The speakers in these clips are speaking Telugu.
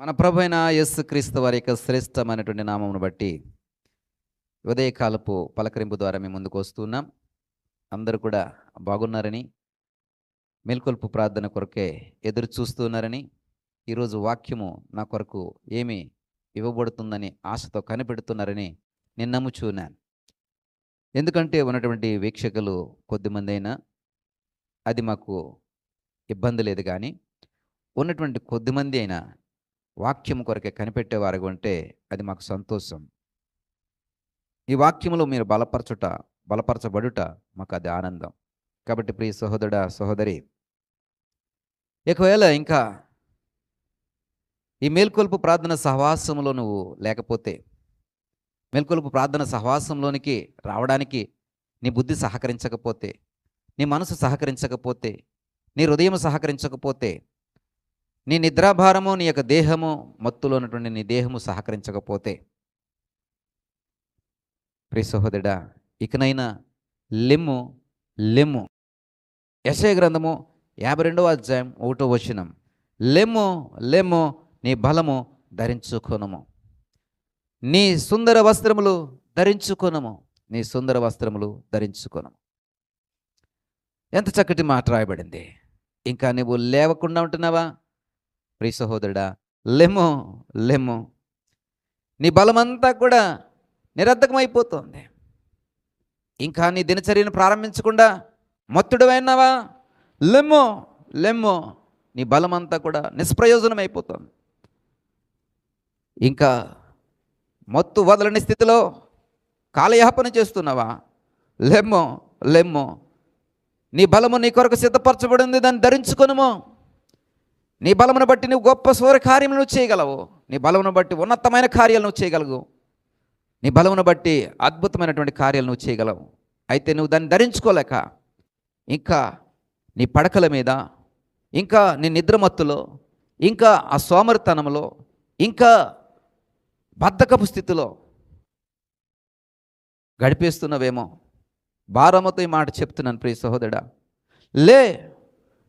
మన ప్రభు అయిన యేసుక్రీస్తు వారి యొక్క శ్రేష్టమైనటువంటి నామమును బట్టి ఉదయకాలపు పలకరింపు ద్వారా మేము ముందుకు వస్తున్నాం. అందరూ కూడా బాగున్నారని, మేల్కొల్పు ప్రార్థన కొరకే ఎదురు చూస్తున్నారని, ఈరోజు వాక్యము నా కొరకు ఏమి ఇవ్వబడుతుందని ఆశతో కనిపెడుతున్నారని నేను నమ్ముచున్నాను. ఎందుకంటే ఉన్నటువంటి వీక్షకులు కొద్దిమంది అయినా అది మాకు ఇబ్బంది లేదు, కానీ ఉన్నటువంటి కొద్దిమంది అయినా వాక్యం కొరకే కనిపెట్టేవారుగా ఉంటే అది మాకు సంతోషం. ఈ వాక్యములో మీరు బలపరచబడుట మాకు అది ఆనందం. కాబట్టి ప్రియ సహోదరుడా, సహోదరి, ఒకవేళ ఇంకా ఈ మేల్కొల్పు ప్రార్థన సహవాసంలో నువ్వు లేకపోతే, మేల్కొల్పు ప్రార్థన సహవాసంలోనికి రావడానికి నీ బుద్ధి సహకరించకపోతే, నీ మనసు సహకరించకపోతే, నీ హృదయం సహకరించకపోతే, నీ నిద్రాభారము, నీ యొక్క దేహము, మత్తులో ఉన్నటువంటి నీ దేహము సహకరించకపోతే, ప్రియ సహోదరుడా, ఇకనైనా లెమ్ము. యెషయా గ్రంథము 52వ అధ్యాయం 1వ వచనం, లెమ్ము నీ బలము ధరించుకొనుము, నీ సుందర వస్త్రములు ధరించుకొనుము. ఎంత చక్కటి మాట రాయబడింది. ఇంకా నువ్వు లేవకుండా ఉంటున్నావా? ప్రియ సహోదరుడా, లెమ్ము. నీ బలమంతా కూడా నిరర్ధకమైపోతుంది. ఇంకా నీ దినచర్యను ప్రారంభించకుండా మత్తుడమైనావా? లెమ్ము. నీ బలమంతా కూడా నిష్ప్రయోజనం అయిపోతుంది. ఇంకా మత్తు వదలని స్థితిలో కాలయాపన చేస్తున్నావా? లెమ్ము. నీ బలము నీ కొరకు సిద్ధపరచబడింది, దాన్ని ధరించుకొనుము. నీ బలమును బట్టి నువ్వు గొప్ప సూర్య కార్యములు చేయగలవు. నీ బలమును బట్టి ఉన్నతమైన కార్యాలు నువ్వు చేయగలవు. నీ బలమును బట్టి అద్భుతమైనటువంటి కార్యాలు నువ్వు చేయగలవు. అయితే నువ్వు దాన్ని ధరించుకోలేక ఇంకా నీ పడకల మీద, ఇంకా నీ నిద్రమత్తులో, ఇంకా ఆ సోమరితనంలో, ఇంకా బద్ధకపు స్థితిలో గడిపేస్తున్నవేమో. భారముతో ఈ మాట చెప్తున్నాను ప్రియ సహోదరుడా,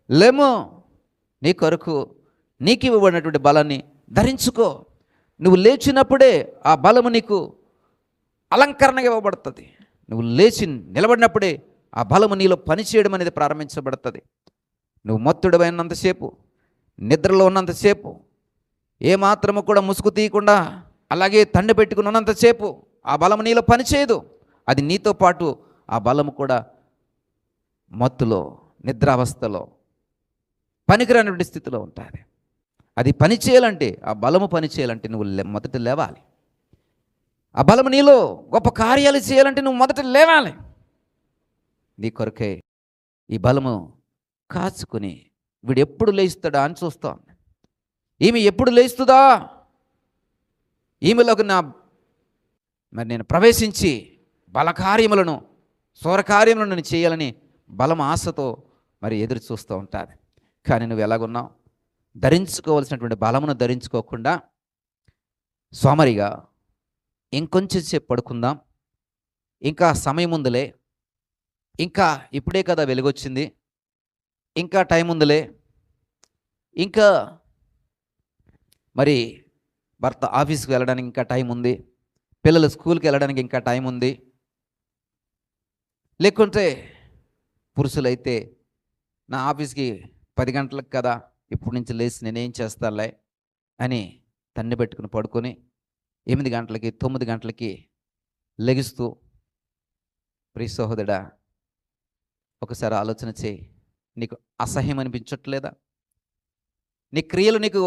లెమ్ము. నీ కొరకు నీకు ఇవ్వబడినటువంటి బలాన్ని ధరించుకో. నువ్వు లేచినప్పుడే ఆ బలము నీకు అలంకరణగా ఇవ్వబడుతుంది. నువ్వు లేచి నిలబడినప్పుడే ఆ బలము నీలో పనిచేయడం అనేది ప్రారంభించబడుతుంది. నువ్వు మత్తుడమైనంతసేపు, నిద్రలో ఉన్నంతసేపు, ఏమాత్రము కూడా ముసుగు తీయకుండా అలాగే తండ్రి పెట్టుకుని ఉన్నంతసేపు ఆ బలము నీలో పనిచేయదు. అది నీతో పాటు ఆ బలము కూడా మత్తులో, నిద్రావస్థలో, పనికిరానటువంటి స్థితిలో ఉంటుంది. అది పని చేయాలంటే, ఆ బలము పని చేయాలంటే నువ్వు మొదట లేవాలి. ఆ బలము నీలో గొప్ప కార్యాలు చేయాలంటే నువ్వు మొదట లేవాలి. నీ కొరకే ఈ బలము కాచుకుని వీడు ఎప్పుడు లేస్తాడా అని చూస్తాం. ఈమె ఎప్పుడు లేస్తుందా, ఈమెలోకి నేను ప్రవేశించి బలకార్యములను, సూరకార్యములను నేను చేయాలని బలం ఆశతో ఎదురు చూస్తూ ఉంటుంది. కానీ నువ్వు ఎలాగున్నావు? ధరించుకోవాల్సినటువంటి బలమును ధరించుకోకుండా సోమరిగా ఇంకొంచెం సేపు పడుకుందాం, ఇంకా సమయం ఉందిలే, ఇంకా ఇప్పుడే కదా వెలుగొచ్చింది, ఇంకా టైం ఉందిలే, ఇంకా భర్త ఆఫీస్కి వెళ్ళడానికి ఇంకా టైం ఉంది, పిల్లలు స్కూల్కి వెళ్ళడానికి ఇంకా టైం ఉంది, లేకుంటే పురుషులైతే నా ఆఫీస్కి 10 గంటలకు కదా, ఇప్పటి నుంచి లేచి నేనేం చేస్తానులే అని తన్ని పెట్టుకుని పడుకొని 8 గంటలకి 9 గంటలకి లెగిస్తూ, ప్రియ సహోదరుడా, ఒకసారి ఆలోచన చేయి. నీకు అసహ్యం అనిపించట్లేదా? నీ క్రియలు నీకు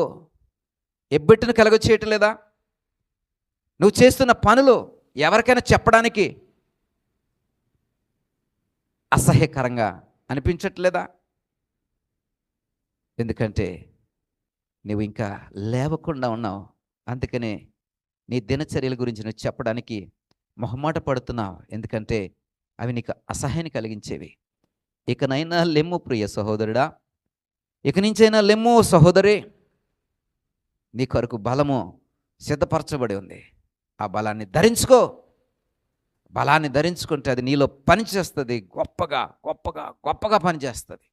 ఎబ్బెట్టును కలగచేయట్లేదా? నువ్వు చేస్తున్న పనులు ఎవరికైనా చెప్పడానికి అసహ్యకరంగా అనిపించట్లేదా? ఎందుకంటే నువ్వు ఇంకా లేవకుండా ఉన్నావు. అందుకనే నీ దినచర్యల గురించి నువ్వు చెప్పడానికి మొహమాట పడుతున్నావు. ఎందుకంటే అవి నీకు అసహ్యాన్ని కలిగించేవి. ఇకనైనా లెమ్ము ప్రియ సహోదరుడా, ఇక నుంచైనా లెమ్ము సహోదరి. నీ కొరకు బలము సిద్ధపరచబడి ఉంది. ఆ బలాన్ని ధరించుకో. బలాన్ని ధరించుకుంటే అది నీలో పనిచేస్తుంది, గొప్పగా పనిచేస్తుంది.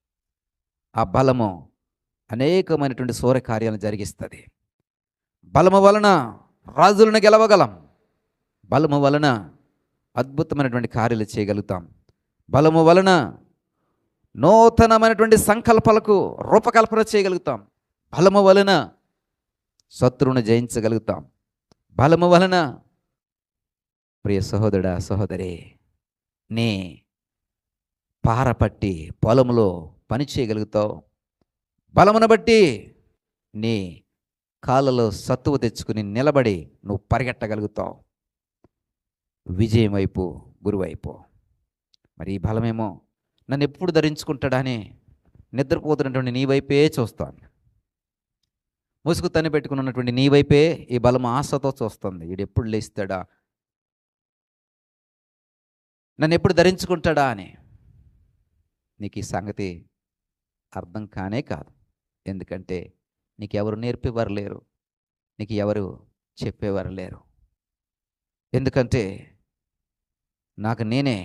ఆ బలము అనేకమైనటువంటి సూర్య కార్యాలను జరిగిస్తుంది. బలము వలన రాజులను గెలవగలం. బలము వలన అద్భుతమైనటువంటి కార్యాలు చేయగలుగుతాం. బలము వలన నూతనమైనటువంటి సంకల్పాలకు రూపకల్పన చేయగలుగుతాం. బలము వలన శత్రువును జయించగలుగుతాం. బలము వలన ప్రియ సహోదరుడా సహోదరి, నీ పారపట్టి పొలంలో పని చేయగలుగుతావు. బలమును బట్టి నీ కాళ్ళలో సత్తువ తెచ్చుకుని నిలబడి నువ్వు పరిగెట్టగలుగుతావు విజయం వైపు, గురువైపు. మరి ఈ బలమేమో నన్ను ఎప్పుడు ధరించుకుంటాడా అని నిద్రపోతున్నటువంటి నీ వైపే చూస్తాను. ముసుగు తన్ని పెట్టుకుని ఉన్నటువంటి నీ వైపే ఈ బలం ఆశతో చూస్తుంది. వీడు ఎప్పుడు లేస్తాడా, నన్ను ఎప్పుడు ధరించుకుంటాడా అని. నీకు ఈ సంగతి అర్థం కానే కాదు. ఎందుకంటే నీకు ఎవరు నేర్పేవారు లేరు, నీకు ఎవరు చెప్పేవారు లేరు. ఎందుకంటే నాకు నేనే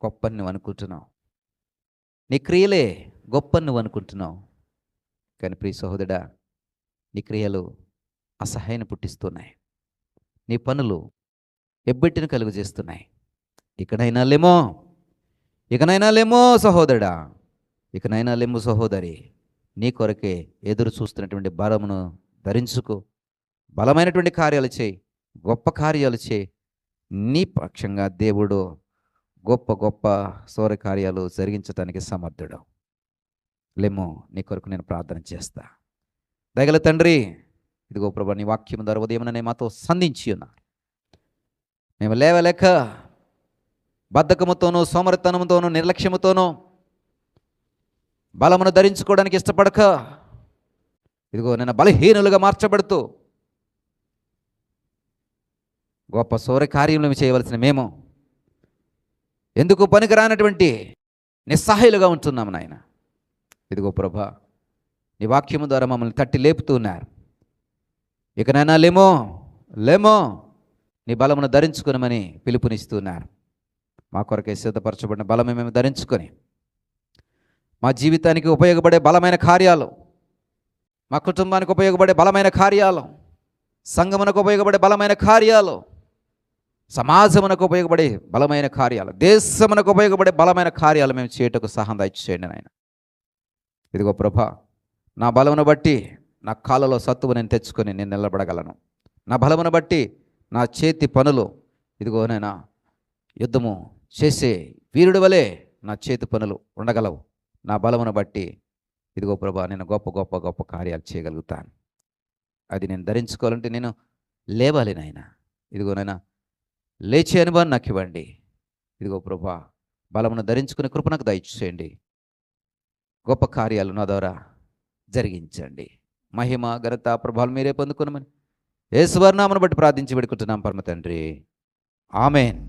గొప్పని నువ్వు అనుకుంటున్నావు, నీ క్రియలే గొప్పని నువ్వు అనుకుంటున్నావు. కానీ ప్రియ సహోదరుడా, నీ క్రియలు అసహ్యాన్ని పుట్టిస్తున్నాయి, నీ పనులు ఎబ్బెట్టిని కలుగు చేస్తున్నాయి. ఇకనైనా లేమో సహోదరుడా, ఇకనైనా లేము సహోదరి. నీ కొరకే ఎదురు చూస్తున్నటువంటి బలమును ధరించుకో. బలమైనటువంటి కార్యాలు చేయి, గొప్ప కార్యాలు చేయి. నీ పక్షంగా దేవుడు గొప్ప గొప్ప సౌర కార్యాలు జరిగించడానికి సమర్థుడు. లేమో, నీ కొరకు నేను ప్రార్థన చేస్తా. దయగల తండ్రి, ఇదిగో ప్రభా, నీ వాక్యం ద్వారా ఉదయముననే మాతో సంధించి ఉన్నారు. మేము లేవలేక బద్ధకముతోనూ సోమరితనముతోనూ నిర్లక్ష్యముతోనూ బలమును ధరించుకోవడానికి ఇష్టపడక ఇదిగో నేను బలహీనులుగా మార్చబడుతూ గొప్ప సౌర కార్యములు చేయవలసిన మేము ఎందుకు పనికిరానటువంటి నిస్సహాయులుగా ఉంటున్నాము నాయన. ఇదిగో ప్రభా, నీ వాక్యము ద్వారా మమ్మల్ని తట్టి లేపుతున్నారు. ఇకనైనా లేమో నీ బలమును ధరించుకునమని పిలుపునిస్తున్నారు. మా కొరకే సిద్ధపరచబడిన బలమే మేము ధరించుకొని మా జీవితానికి ఉపయోగపడే బలమైన కార్యాలు, మా కుటుంబానికి ఉపయోగపడే బలమైన కార్యాలు, సంఘమునకు ఉపయోగపడే బలమైన కార్యాలు, సమాజమునకు ఉపయోగపడే బలమైన కార్యాలు, దేశమునకు ఉపయోగపడే బలమైన కార్యాలు మేము చేయటకు సహాయం దయచేయండి నాయన. ఇదిగో ప్రభా, నా బలమును బట్టి నా కాళ్ళలో సత్తువు నేను తెచ్చుకొని నేను నిలబడగలను. నా బలమును బట్టి నా చేతి పనులు, ఇదిగో నేను యుద్ధము చేసే వీరుడి వలె నా చేతి పనులు ఉండగలవు. నా బలమును బట్టి ఇదిగో ప్రభా, నేను గొప్ప గొప్ప గొప్ప కార్యాలు చేయగలుగుతాను. అది నేను ధరించుకోవాలంటే నేను లేవాలి నాయన. ఇదిగో నాయన, లేచే అనుభవం నాకు ఇవ్వండి. ఇదిగో ప్రభా, బలమును ధరించుకునే కృప నాకు దయచేయండి. గొప్ప కార్యాలు నా ద్వారా జరిగించండి. మహిమ ఘనత ప్రభావాలు మీరే పొందుకునమని యేసు నామమును బట్టి ప్రార్థించి పెడుకుంటున్నాం పరమ తండ్రి. ఆమేన్.